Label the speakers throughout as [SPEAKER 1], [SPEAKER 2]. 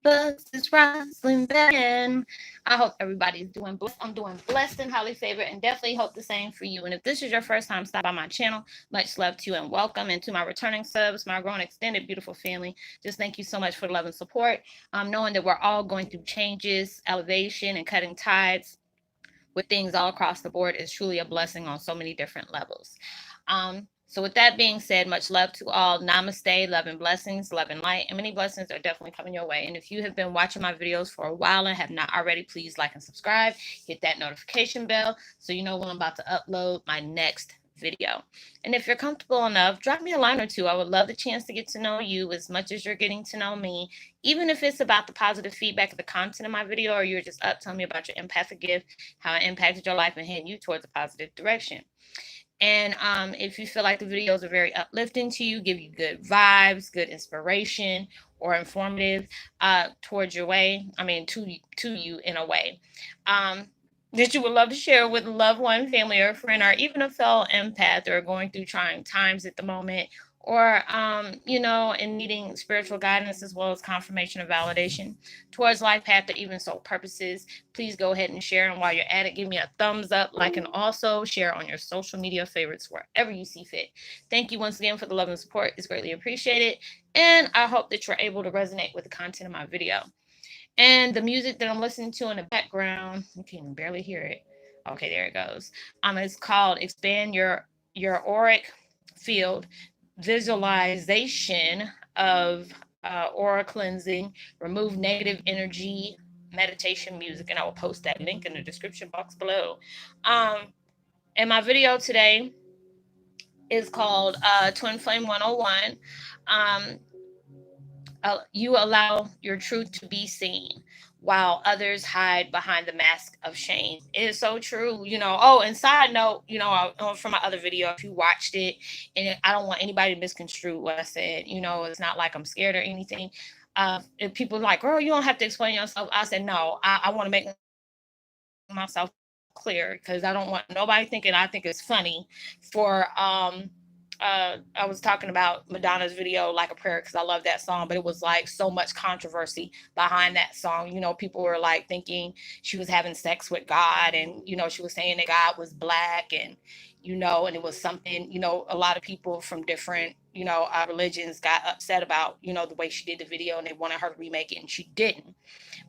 [SPEAKER 1] books. It's Roslynn again. I hope everybody's doing blessed. I'm doing blessed and highly favored, and definitely hope the same for you. And if this is your first time stop by my channel, much love to you and welcome. And to my returning subs, my growing extended beautiful family, just thank you so much for the love and support. Knowing that we're all going through changes, elevation, and cutting tides with things all across the board is truly a blessing on so many different levels. So with that being said, much love to all. Namaste, love and blessings, love and light, and many blessings are definitely coming your way. And if you have been watching my videos for a while and have not already, please like and subscribe. Hit that notification bell so you know when I'm about to upload my next video. And if you're comfortable enough, drop me a line or two. I would love the chance to get to know you as much as you're getting to know me, even if it's about the positive feedback of the content of my video, or you're just up telling me about your empathic gift, how it impacted your life and heading you towards a positive direction. And if you feel like the videos are very uplifting to you, give you good vibes, good inspiration, or informative towards your way, I mean, to you in a way, that you would love to share with a loved one, family, or a friend, or even a fellow empath or going through trying times at the moment, or and needing spiritual guidance as well as confirmation or validation towards life path or even soul purposes, please go ahead and share. And while you're at it, give me a thumbs up, like, and also share on your social media favorites wherever you see fit. Thank you once again for the love and support. It's greatly appreciated. And I hope that you're able to resonate with the content of my video. And the music that I'm listening to in the background, you can barely hear it. Okay, there it goes. It's called Expand Your Auric Field Visualization of aura cleansing, remove negative energy meditation music, and I will post that link in the description box below. And my video today is called Twin Flame 101. You allow your truth to be seen while others hide behind the mask of shame. It is so true. Oh, and side note, from my other video, if you watched it, and I don't want anybody to misconstrue what I said. It's not like I'm scared or anything. If people are like, girl, you don't have to explain yourself. I said, no, I want to make myself clear because I don't want nobody thinking I think it's funny for I was talking about Madonna's video, Like a Prayer, because I love that song, but it was like so much controversy behind that song. People were like thinking she was having sex with God, and, she was saying that God was black, and, and it was something, a lot of people from different, religions got upset about, the way she did the video, and they wanted her to remake it, and she didn't.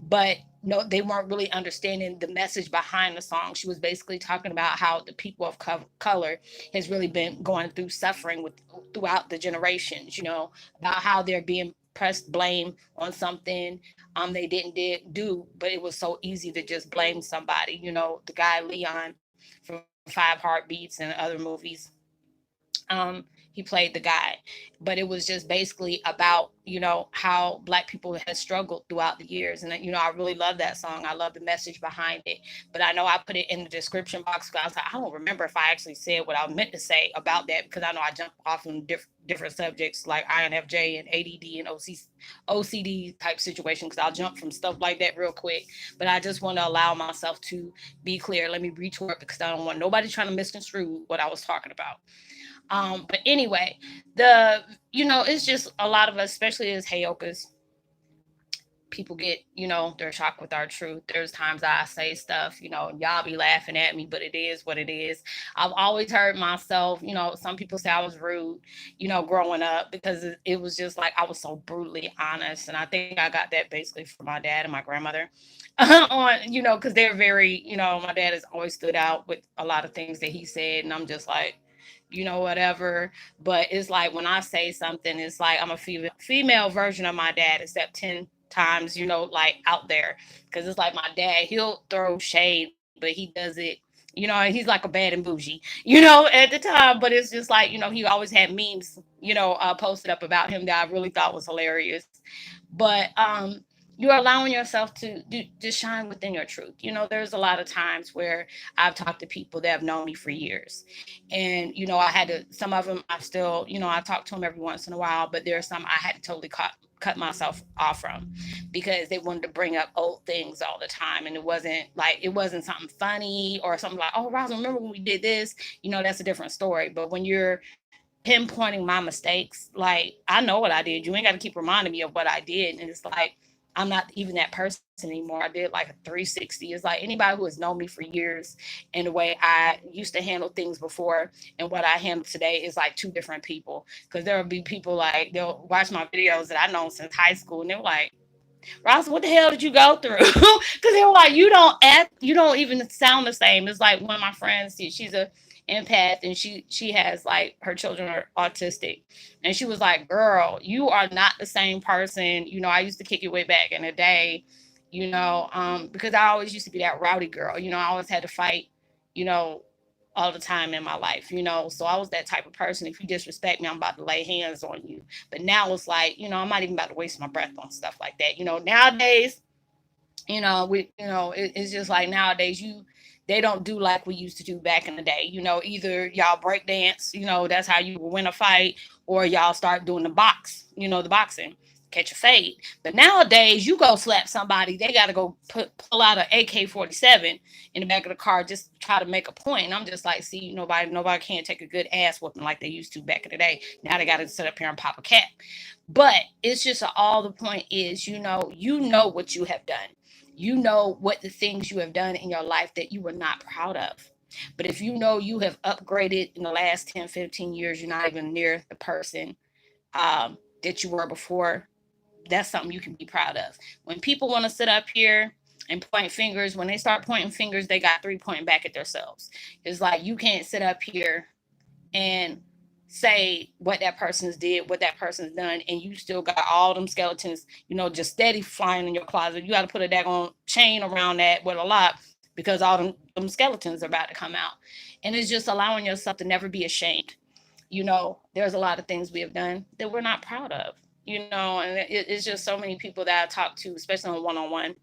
[SPEAKER 1] But no, they weren't really understanding the message behind the song. She was basically talking about how the people of color has really been going through suffering throughout the generations, about how they're being pressed blame on something they didn't do, but it was so easy to just blame somebody. The guy Leon from Five Heartbeats and other movies, he played the guy, but it was just basically about how black people had struggled throughout the years. And I really love that song. I love the message behind it, but I know I put it in the description box because I was like, I don't remember if I actually said what I meant to say about that, because I know I jumped off on different subjects like INFJ and ADD and OCD type situation, because I'll jump from stuff like that real quick. But I just want to allow myself to be clear. Let me retort, because I don't want nobody trying to misconstrue what I was talking about. But anyway, it's just a lot of us, especially as Heyokas, people get, they're shocked with our truth. There's times I say stuff, and y'all be laughing at me, but it is what it is. I've always heard myself, some people say I was rude, growing up, because it was just like I was so brutally honest. And I think I got that basically from my dad and my grandmother on, because they're very, my dad has always stood out with a lot of things that he said. And I'm just like, whatever. But it's like when I say something, it's like I'm a female version of my dad, except 10 times, like out there. Because it's like my dad, he'll throw shade, but he does it, he's like a bad and bougie, at the time. But it's just like, he always had memes, posted up about him that I really thought was hilarious. But you're allowing yourself to just shine within your truth. There's a lot of times where I've talked to people that have known me for years. And, I had to, some of them I still, I talk to them every once in a while, but there are some I had to totally cut myself off from, because they wanted to bring up old things all the time. And it wasn't something funny or something like, oh, Roslynn, remember when we did this? That's a different story. But when you're pinpointing my mistakes, like, I know what I did. You ain't got to keep reminding me of what I did. And it's like, I'm not even that person anymore. I did like a 360. It's like anybody who has known me for years and the way I used to handle things before and what I handle today is like two different people. Because there will be people like they'll watch my videos that I know since high school and they're like, Ross, what the hell did you go through? Because they were like, you don't even sound the same. It's like one of my friends, she's a empath, and she has like her children are autistic, and she was like, "Girl, you are not the same person." I used to kick it way back in the day, because I always used to be that rowdy girl. I always had to fight, you know, all the time in my life. So I was that type of person. If you disrespect me, I'm about to lay hands on you. But now it's like, I'm not even about to waste my breath on stuff like that. Nowadays, it's just like nowadays they don't do like we used to do back in the day. Either y'all break dance, that's how you will win a fight, or y'all start doing the boxing, catch a fade. But nowadays, you go slap somebody, they got to go pull out an AK-47 in the back of the car just to try to make a point. And I'm just like, see, nobody can't take a good ass whooping like they used to back in the day. Now they got to sit up here and pop a cap. But it's just all the point is, you know what you have done. You know what the things you have done in your life that you were not proud of. But if you know you have upgraded in the last 10, 15 years, you're not even near the person that you were before, that's something you can be proud of. When people want to sit up here and point fingers, when they start pointing fingers, they got three pointing back at themselves. It's like you can't sit up here and say what that person's did, what that person's done, and you still got all them skeletons, just steady flying in your closet. You got to put a daggone chain around that with a lock because all them skeletons are about to come out. And it's just allowing yourself to never be ashamed. There's a lot of things we have done that we're not proud of, and it's just so many people that I talk to, especially on one-on-one.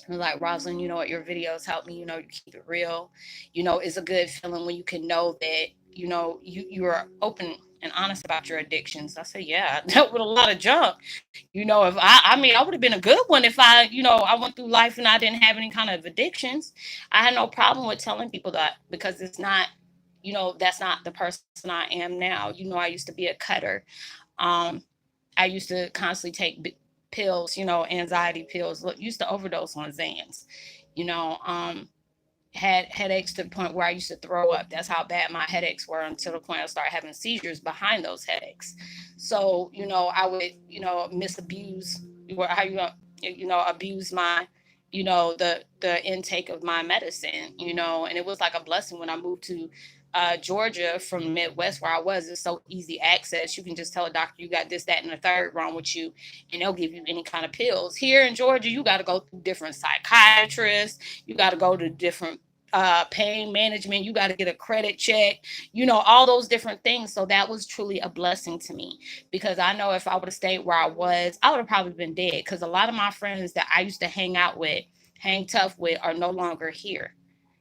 [SPEAKER 1] Like, Roslynn, you know what, your videos help me, you keep it real. It's a good feeling when you can know that, you are open and honest about your addictions. I say, yeah, I dealt with a lot of junk. If I mean, I would have been a good one if I went through life and I didn't have any kind of addictions. I had no problem with telling people that because it's not, that's not the person I am now. I used to be a cutter. Um, I used to constantly take pills, anxiety pills. Look, used to overdose on Zans. You know, um, had headaches to the point where I used to throw up. That's how bad my headaches were until the point I started having seizures behind those headaches. So, I would, misabuse or how abuse my, the intake of my medicine, and it was like a blessing when I moved to Georgia from the Midwest where I was. It's so easy access. You can just tell a doctor you got this, that, and the third wrong with you, and they'll give you any kind of pills. Here in Georgia, you got to go through different psychiatrists. You got to go to different pain management. You got to get a credit check, all those different things. So that was truly a blessing to me because I know if I would have stayed where I was, I would have probably been dead because a lot of my friends that I used to hang out with, hang tough with, are no longer here,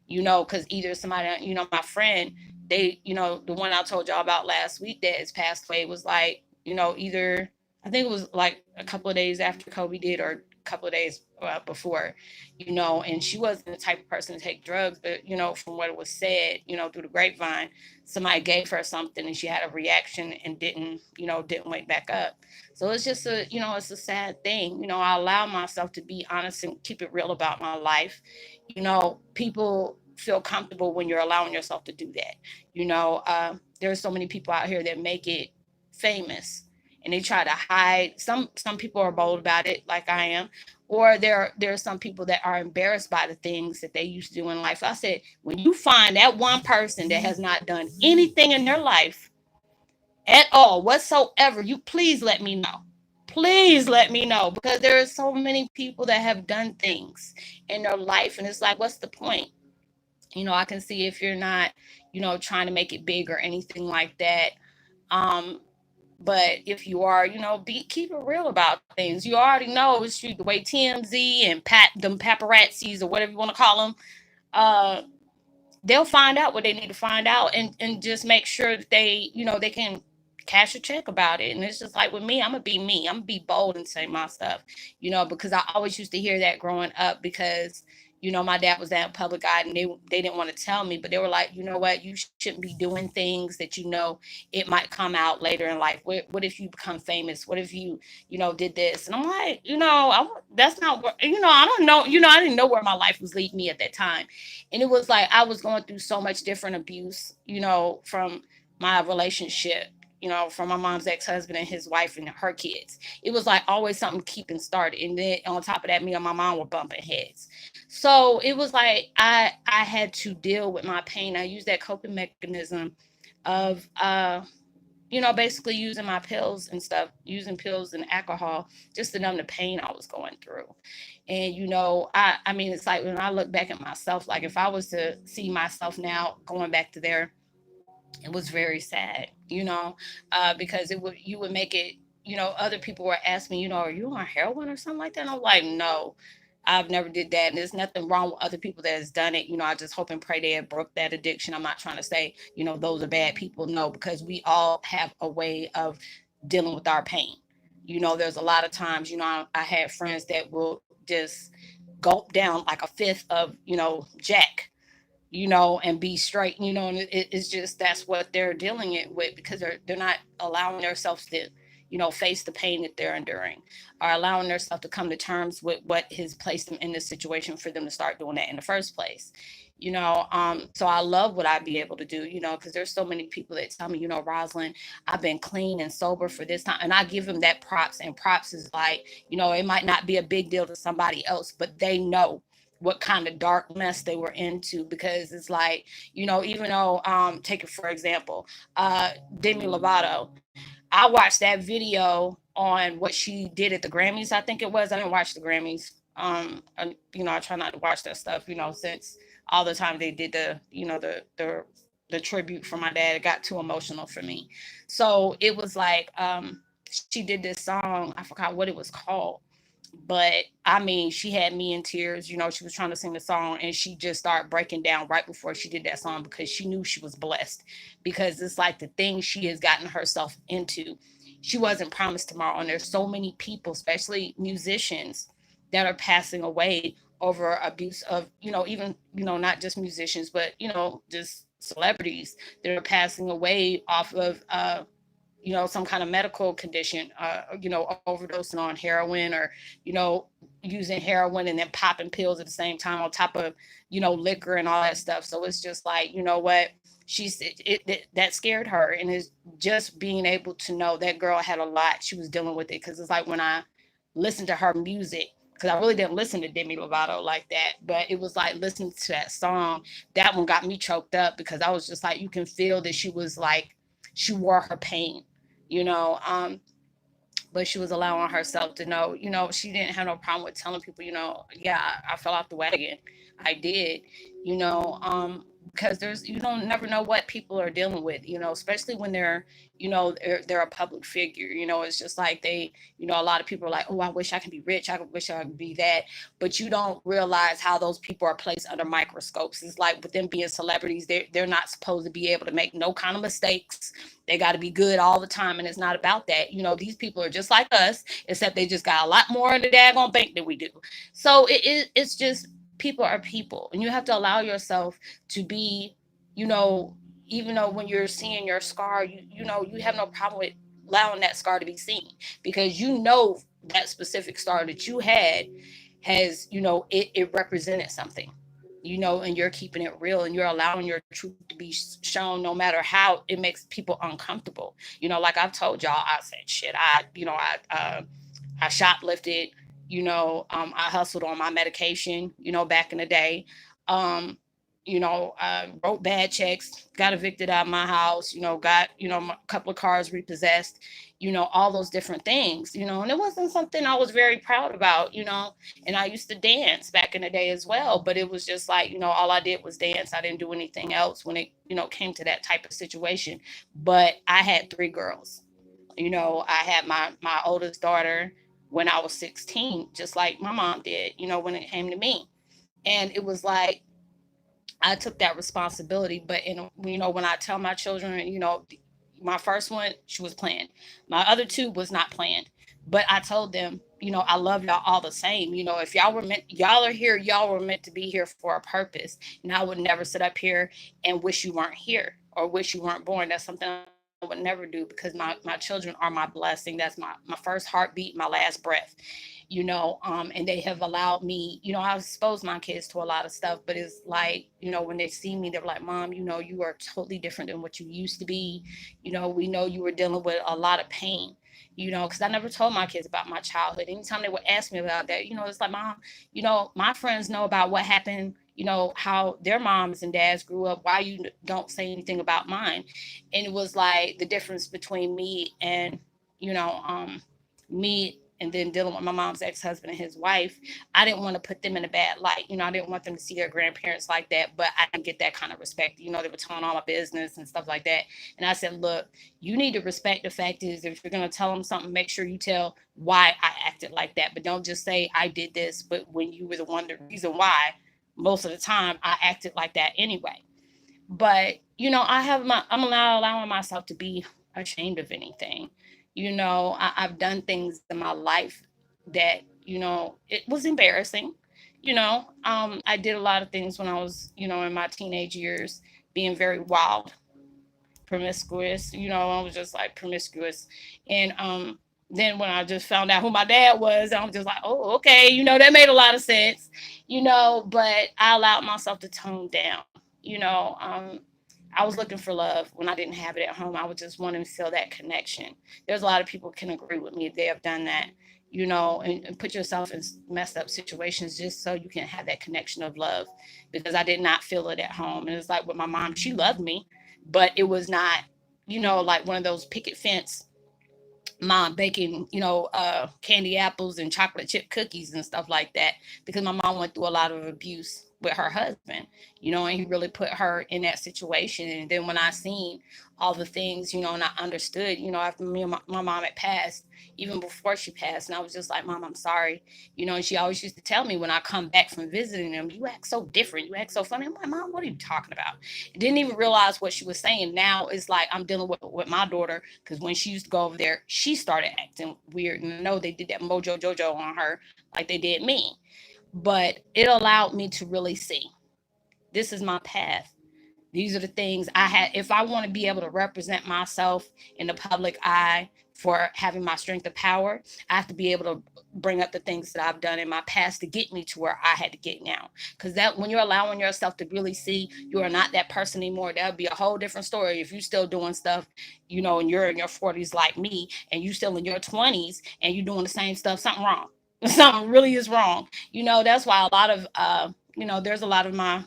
[SPEAKER 1] because either somebody, my friend, they, the one I told y'all about last week that has passed away was like, either I think it was like a couple of days after Kobe did or a couple of days before, and she wasn't the type of person to take drugs, but, from what it was said, through the grapevine, somebody gave her something and she had a reaction and didn't wake back up. So it's just it's a sad thing. I allow myself to be honest and keep it real about my life. People feel comfortable when you're allowing yourself to do that. There's so many people out here that make it famous and they try to hide. Some people are bold about it, like I am, or there are some people that are embarrassed by the things that they used to do in life. I said, when you find that one person that has not done anything in their life at all whatsoever, you please let me know. Please let me know because there are so many people that have done things in their life, and it's like, what's the point? I can see if you're not, trying to make it big or anything like that. Um, but if you are, keep it real about things. You already know it's the way TMZ and them paparazzis or whatever you want to call them. Uh, they'll find out what they need to find out and just make sure that they can cash a check about it. And it's just like with me, I'm gonna be me. I'm gonna be bold and say my stuff, because I always used to hear that growing up because My dad was that public eye, and they didn't want to tell me, but they were like, you know what, you shouldn't be doing things that it might come out later in life. What if you become famous? What if you did this? And I'm like, that's not what, I don't know, I didn't know where my life was leading me at that time. And it was like I was going through so much different abuse, from my relationship, from my mom's ex-husband and his wife and her kids. It was like always something keeping started. And then on top of that, me and my mom were bumping heads. So it was like I had to deal with my pain. I used that coping mechanism of basically using my pills and stuff, using pills and alcohol just to numb the pain I was going through. And I mean, it's like when I look back at myself, like if I was to see myself now going back to there, it was very sad, because you would make it, other people were asking me, are you on heroin or something like that? And I'm like, no, I've never did that. And there's nothing wrong with other people that has done it. I just hope and pray they have broke that addiction. I'm not trying to say, those are bad people. No, because we all have a way of dealing with our pain. There's a lot of times, I had friends that will just gulp down like a fifth of, Jack, and be straight, and it's just that's what they're dealing it with because they're not allowing themselves to, face the pain that they're enduring, or allowing themselves to come to terms with what has placed them in this situation for them to start doing that in the first place. So I love what I'd be able to do, because there's so many people that tell me, Rosalind, I've been clean and sober for this time. And I give them that props. And props is like, it might not be a big deal to somebody else, but they know what kind of dark mess they were into, because it's like, even though take it for example, Demi Lovato, I watched that video on what she did at the Grammys. I think it was. I didn't watch the Grammys. I try not to watch that stuff, since all the time they did the tribute for my dad. It got too emotional for me. So it was like she did this song. I forgot what it was called, but I mean, she had me in tears. She was trying to sing the song and she just started breaking down right before she did that song because she knew she was blessed. Because it's like the things she has gotten herself into, she wasn't promised tomorrow. And there's so many people, especially musicians, that are passing away over abuse of, even, not just musicians, but, just celebrities that are passing away off of, some kind of medical condition, overdosing on heroin, or, using heroin and then popping pills at the same time on top of, liquor and all that stuff. So it's just like, what she said, that scared her. And it's just being able to know that girl had a lot. She was dealing with it. Cause it's like when I listened to her music, because I really didn't listen to Demi Lovato like that, but it was like listening to that song, that one got me choked up because I was just like, you can feel that she was like, she wore her pain, you know. But she was allowing herself to know, she didn't have no problem with telling people, yeah, I fell off the wagon. I did, you know, because you don't never know what people are dealing with, especially when they're a public figure. It's just like a lot of people are like, oh, I wish I could be rich. I wish I could be that. But you don't realize how those people are placed under microscopes. It's like with them being celebrities, they're not supposed to be able to make no kind of mistakes. They got to be good all the time. And it's not about that. These people are just like us, except they just got a lot more in the daggone bank than we do. So it's just, people are people. And you have to allow yourself to be, you know, even though when you're seeing your scar, you have no problem with allowing that scar to be seen, because that specific scar that you had has, it represented something, and you're keeping it real and you're allowing your truth to be shown, no matter how it makes people uncomfortable. Like I've told y'all, I said shit. I shoplifted. I hustled on my medication. Back in the day. Wrote bad checks, got evicted out of my house. Got a couple of cars repossessed. All those different things. And it wasn't something I was very proud about. And I used to dance back in the day as well, but it was just like, all I did was dance. I didn't do anything else when it, came to that type of situation. But I had three girls. I had my oldest daughter when I was 16, just like my mom did, when it came to me. And it was like, I took that responsibility. But when I tell my children, my first one, she was planned. My other two was not planned. But I told them, I love y'all all the same. If y'all are here, y'all were meant to be here for a purpose. And I would never sit up here and wish you weren't here or wish you weren't born. That's something I would never do, because my children are my blessing. That's my first heartbeat, my last breath, and they have allowed me, I expose my kids to a lot of stuff, but it's like, when they see me, they're like, Mom, you are totally different than what you used to be. We know you were dealing with a lot of pain, because I never told my kids about my childhood. Anytime they would ask me about that, it's like, Mom, my friends know about what happened, how their moms and dads grew up. Why you don't say anything about mine? And it was like the difference between you know, um, me and then dealing with my mom's ex-husband and his wife. I didn't want to put them in a bad light. I didn't want them to see their grandparents like that, but I didn't get that kind of respect. They were telling all my business and stuff like that. And I said, look, you need to respect the fact is, if you're going to tell them something, make sure you tell why I acted like that. But don't just say I did this, but when you were the reason why, most of the time I acted like that anyway. But I'm not allowing myself to be ashamed of anything. I've done things in my life that, it was embarrassing. I did a lot of things when I was, in my teenage years, being very wild, promiscuous. I was just like promiscuous. And then when I just found out who my dad was, I was just like, oh, okay, that made a lot of sense. But I allowed myself to tone down. I was looking for love when I didn't have it at home. I was just wanting to feel that connection. There's a lot of people can agree with me. They have done that, and put yourself in messed up situations just so you can have that connection of love, because I did not feel it at home. And it's like with my mom, she loved me, but it was not, like one of those picket fence mom baking, candy apples and chocolate chip cookies and stuff like that, because my mom went through a lot of abuse with her husband, and he really put her in that situation. And then when I seen all the things, and I understood, after me and my mom had passed, even before she passed, and I was just like, Mom, I'm sorry, and she always used to tell me when I come back from visiting them, you act so different, you act so funny. I'm like, Mom, what are you talking about? I didn't even realize what she was saying. Now it's like I'm dealing with my daughter, because when she used to go over there, she started acting weird. And I know they did that mojo jojo on her like they did me. But it allowed me to really see, this is my path. These are the things I had. If I want to be able to represent myself in the public eye for having my strength of power, I have to be able to bring up the things that I've done in my past to get me to where I had to get now. Because that, when you're allowing yourself to really see you are not that person anymore, that would be a whole different story. If you're still doing stuff, and you're in your 40s like me, and you still in your 20s and you're doing the same stuff, something wrong. Something really is wrong. That's why a lot of there's a lot of my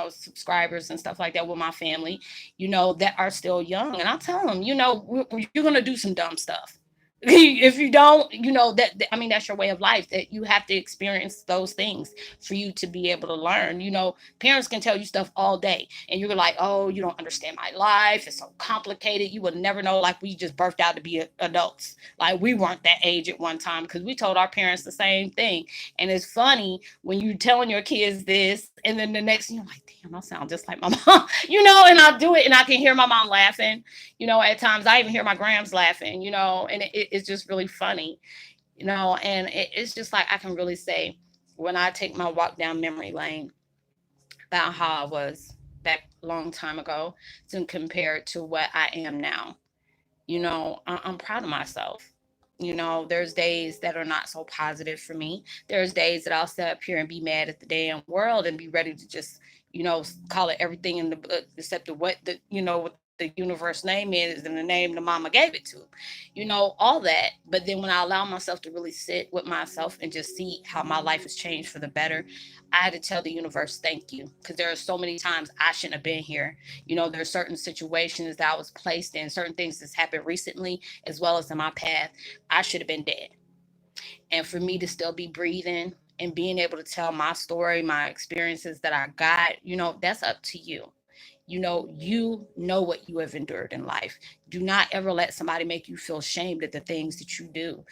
[SPEAKER 1] subscribers and stuff like that with my family, that are still young. And I tell them, you're going to do some dumb stuff. If you don't, I mean, that's your way of life, that you have to experience those things for you to be able to learn. Parents can tell you stuff all day and you're like, oh, you don't understand my life. It's so complicated. You will never know. Like, we just birthed out to be adults. Like, we weren't that age at one time, because we told our parents the same thing. And it's funny when you telling your kids this, and then the next thing you're like, damn, I sound just like my mom, and I'll do it and I can hear my mom laughing. At times I even hear my grams laughing, and it's just really funny, and it's just like I can really say, when I take my walk down memory lane, about how I was back a long time ago to compare it to what I am now. I'm proud of myself. There's days that are not so positive for me. There's days that I'll sit up here and be mad at the damn world and be ready to just, call it everything in the book except what what the universe name is and the name the mama gave it to. All that. But then when I allow myself to really sit with myself and just see how my life has changed for the better, I had to tell the universe thank you, because there are so many times I shouldn't have been here. There are certain situations that I was placed in, certain things that's happened recently as well as in my path. I should have been dead. And for me to still be breathing and being able to tell my story, my experiences that I got, that's up to you. You know what you have endured in life. Do not ever let somebody make you feel shamed at the things that you do.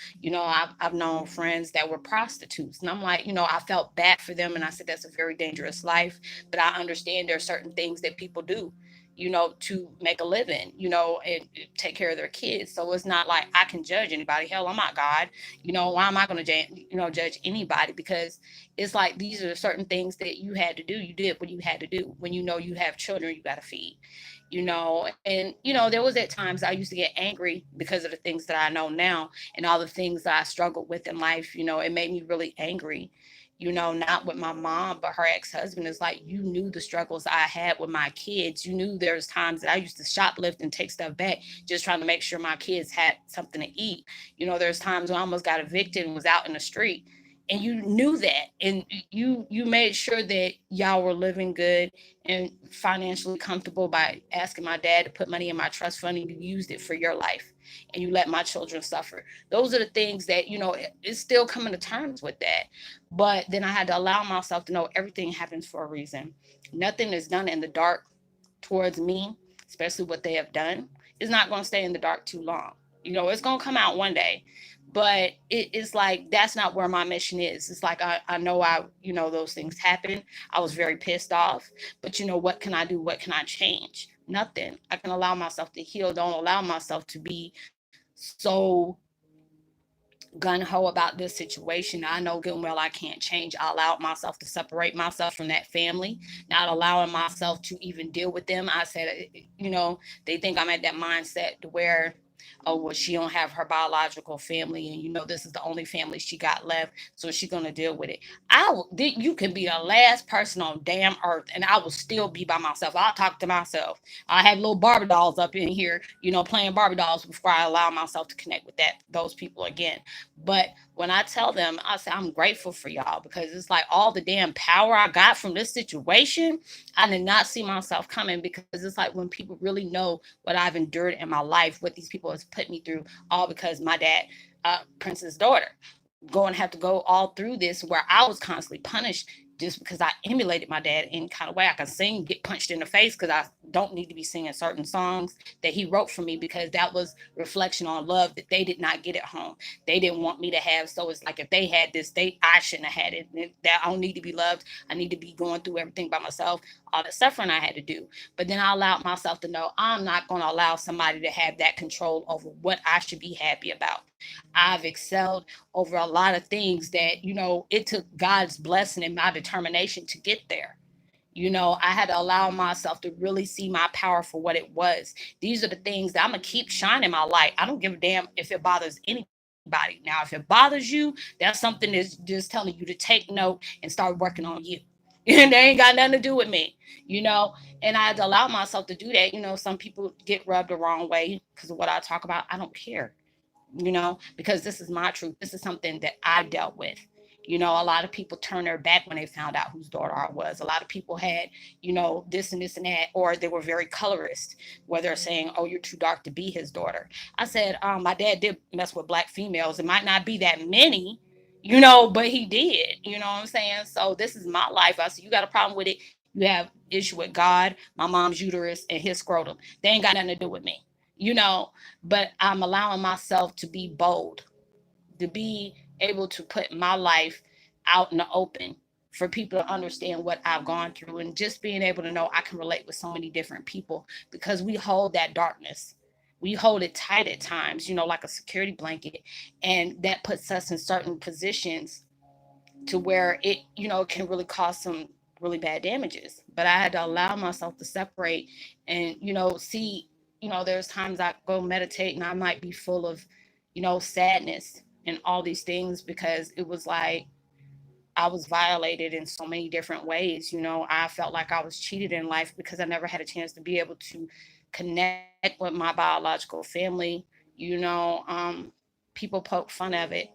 [SPEAKER 1] I've known friends that were prostitutes, and I'm like, I felt bad for them, and I said that's a very dangerous life. But I understand there are certain things that people do. to make a living, and take care of their kids. So it's not like I can judge anybody. Hell, I'm not God. Why am I going to, judge anybody? Because it's like these are certain things that you had to do. You did what you had to do. When you have children, you got to feed. And there was at times I used to get angry because of the things that I know now and all the things that I struggled with in life. It made me really angry. Not with my mom, but her ex-husband. Is like, you knew the struggles I had with my kids. You knew there was times that I used to shoplift and take stuff back just trying to make sure my kids had something to eat. There's times when I almost got evicted and was out in the street, and you knew that, and you made sure that y'all were living good and financially comfortable by asking my dad to put money in my trust fund, and you used it for your life, and you let my children suffer. Those are the things that it's still coming to terms with that. But then I had to allow myself to know everything happens for a reason. Nothing is done in the dark towards me, especially what they have done, is not going to stay in the dark too long. It's going to come out one day. But it's like, that's not where my mission is. It's like, I know those things happen. I was very pissed off. But what can I do? What can I change? Nothing. I can allow myself to heal. Don't allow myself to be so gun ho about this situation. I know good and well I can't change. I allowed myself to separate myself from that family, not allowing myself to even deal with them. I said, they think I'm at that mindset to where, oh, well, she don't have her biological family, and this is the only family she got left, so she's gonna deal with it. You can be the last person on damn earth, and I will still be by myself. I'll talk to myself. I have little Barbie dolls up in here, playing Barbie dolls before I allow myself to connect with those people again. But when I tell them, I say I'm grateful for y'all, because it's like all the damn power I got from this situation, I did not see myself coming, because it's like when people really know what I've endured in my life, what these people has put me through, all because my dad, Prince's daughter, going to have to go all through this where I was constantly punished just because I emulated my dad in kind of way. I can sing, get punched in the face because I don't need to be singing certain songs that he wrote for me, because that was reflection on love that they did not get at home. They didn't want me to have. So it's like, if they had this, I shouldn't have had it. That I don't need to be loved. I need to be going through everything by myself, all the suffering I had to do. But then I allowed myself to know I'm not going to allow somebody to have that control over what I should be happy about. I've excelled over a lot of things that, it took God's blessing and my determination to get there. I had to allow myself to really see my power for what it was. These are the things that I'm going to keep shining my light. I don't give a damn if it bothers anybody. Now, if it bothers you, that's something that's just telling you to take note and start working on you. And they ain't got nothing to do with me, and I had to allow myself to do that. Some people get rubbed the wrong way because of what I talk about. I don't care, because this is my truth. This is something that I dealt with. A lot of people turned their back when they found out whose daughter I was. A lot of people had, this and this and that, or they were very colorist, where they're saying, oh, you're too dark to be his daughter. I said, my dad did mess with black females. It might not be that many, but he did, what I'm saying? So this is my life. I said, you got a problem with it, you have issue with God, my mom's uterus, and his scrotum. They ain't got nothing to do with me, you know, but I'm allowing myself to be bold, to be able to put my life out in the open for people to understand what I've gone through, and just being able to know I can relate with so many different people, because we hold that darkness. We hold it tight at times, like a security blanket. And that puts us in certain positions to where it, can really cause some really bad damages. But I had to allow myself to separate and, see, there's times I go meditate and I might be full of, sadness and all these things, because it was like I was violated in so many different ways. I felt like I was cheated in life because I never had a chance to be able to connect with my biological family. People poke fun of it,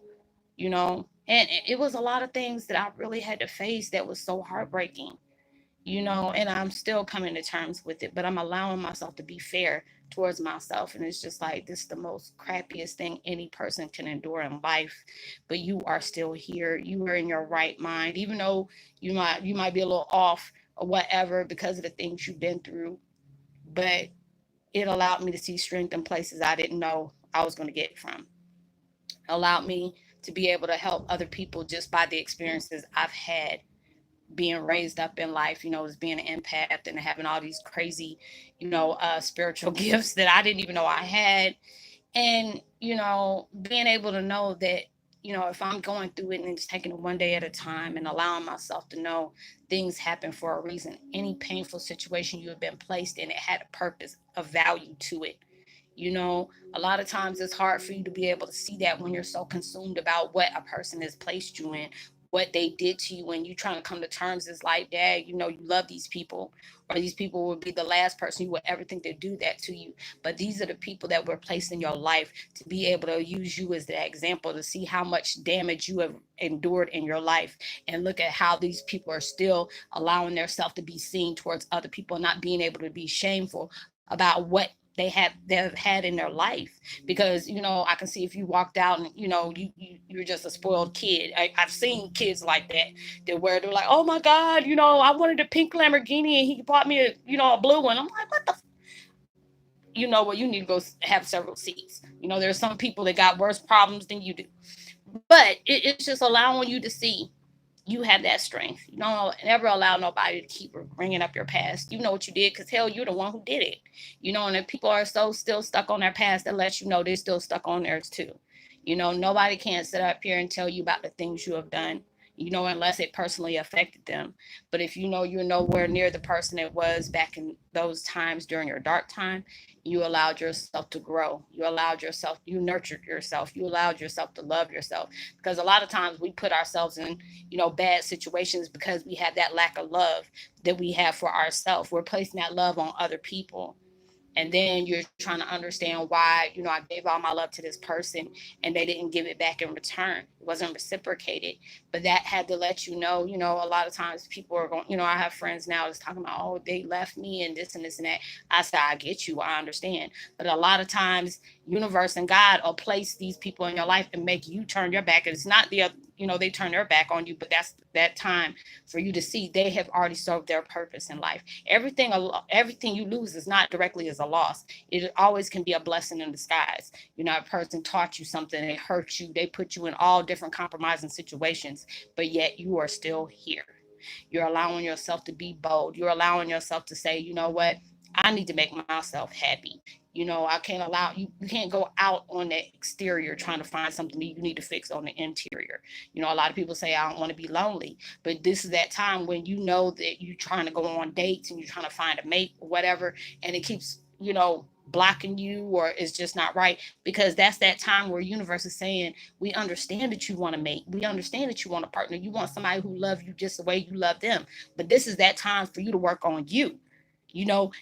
[SPEAKER 1] and it was a lot of things that I really had to face that was so heartbreaking, and I'm still coming to terms with it, but I'm allowing myself to be fair towards myself. And it's just like, this is the most crappiest thing any person can endure in life. But you are still here. You are in your right mind, even though you might be a little off or whatever because of the things you've been through. But it allowed me to see strength in places I didn't know I was going to get from. Allowed me to be able to help other people just by the experiences I've had, being raised up in life, as being an empath and having all these crazy, spiritual gifts that I didn't even know I had. And, being able to know that, if I'm going through it and just taking it one day at a time and allowing myself to know things happen for a reason. Any painful situation you have been placed in, it had a purpose, a value to it. A lot of times it's hard for you to be able to see that when you're so consumed about what a person has placed you in, what they did to you, when you trying to come to terms is like, dad, you love these people, or these people would be the last person you would ever think to do that to you. But these are the people that were placed in your life to be able to use you as the example, to see how much damage you have endured in your life, and look at how these people are still allowing themselves to be seen towards other people, not being able to be shameful about what they've had in their life. Because I can see if you walked out and you're just a spoiled kid. I've seen kids like that, where they're like, oh my god, I wanted a pink Lamborghini and he bought me a blue one. I'm like, what the well, you need to go have several seats. There's some people that got worse problems than you do. But it's just allowing you to see you have that strength. You don't never allow nobody to keep bringing up your past. You know what you did, because hell, you're the one who did it. And if people are so still stuck on their past, that lets you know they're still stuck on theirs too. Nobody can sit up here and tell you about the things you have done, unless it personally affected them. But if you're nowhere near the person it was back in those times during your dark time, you allowed yourself to grow. You nurtured yourself. You allowed yourself to love yourself. Because a lot of times we put ourselves in, bad situations because we have that lack of love that we have for ourselves. We're placing that love on other people, and then you're trying to understand why I gave all my love to this person and they didn't give it back in return. It wasn't reciprocated. But that had to let a lot of times people are going, I have friends now that's talking about, oh, they left me and this and this and that. I said, I get you, I understand. But a lot of times universe and God will place these people in your life and make you turn your back. And it's not the other, they turn their back on you, but that's that time for you to see they have already served their purpose in life. Everything you lose is not directly as a loss. It always can be a blessing in disguise. A person taught you something, they hurt you, they put you in all different compromising situations, but yet you are still here. You're allowing yourself to be bold. You're allowing yourself to say, you know what, I need to make myself happy. I can't allow you can't go out on the exterior trying to find something that you need to fix on the interior. A lot of people say, I don't want to be lonely, but this is that time when that you're trying to go on dates and you're trying to find a mate or whatever, and it keeps blocking you, or it's just not right, because that's that time where universe is saying, we understand that you want to mate, we understand that you want a partner, you want somebody who loves you just the way you love them, but this is that time for you to work on you.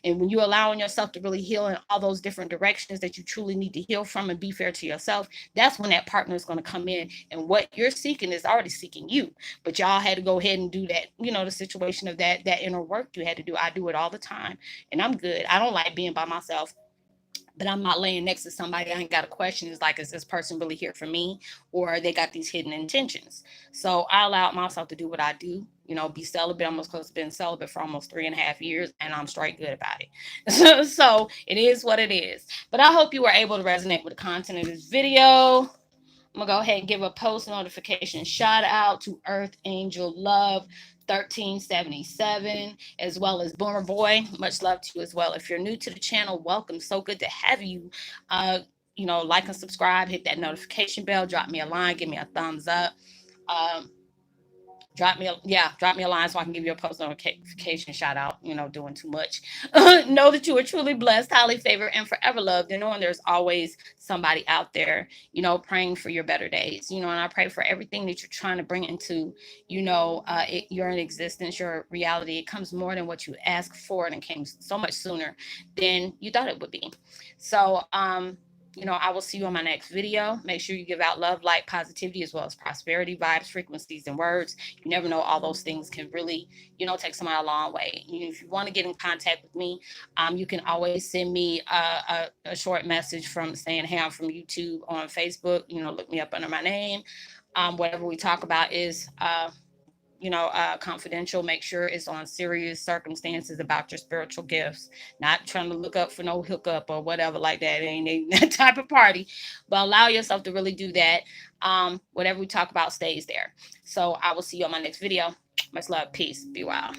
[SPEAKER 1] And when you're allowing yourself to really heal in all those different directions that you truly need to heal from and be fair to yourself, that's when that partner is going to come in, and what you're seeking is already seeking you. But y'all had to go ahead and do that, the situation of that inner work you had to do. I do it all the time, and I'm good. I don't like being by myself, but I'm not laying next to somebody I ain't got a question. Is like, is this person really here for me, or they got these hidden intentions? So I allowed myself to do what I do, be celibate. I'm almost close to being celibate for almost 3.5 years, and I'm straight good about it. So it is what it is. But I hope you were able to resonate with the content of this video. I'm gonna go ahead and give a post notification shout out to Earth Angel Love 1377, as well as Boomer Boy. Much love to you as well. If you're new to the channel, welcome. So good to have you. Like and subscribe, hit that notification bell, drop me a line, give me a thumbs up. Um, drop me a line so I can give you a post notification shout out, doing too much. Know that you are truly blessed, highly favored, and forever loved, and knowing there's always somebody out there, praying for your better days, and I pray for everything that you're trying to bring into, your existence, your reality. It comes more than what you ask for, and it came so much sooner than you thought it would be. So, I will see you on my next video. Make sure you give out love, light, positivity, as well as prosperity, vibes, frequencies, and words. You never know, all those things can really, take somebody a long way. If you want to get in contact with me, you can always send me a short message from saying, hey, I'm from YouTube on Facebook. Look me up under my name. Whatever we talk about is confidential. Make sure it's on serious circumstances about your spiritual gifts. Not trying to look up for no hookup or whatever like that. It ain't that type of party. But allow yourself to really do that. Whatever we talk about stays there. So I will see you on my next video. Much love. Peace. Be well.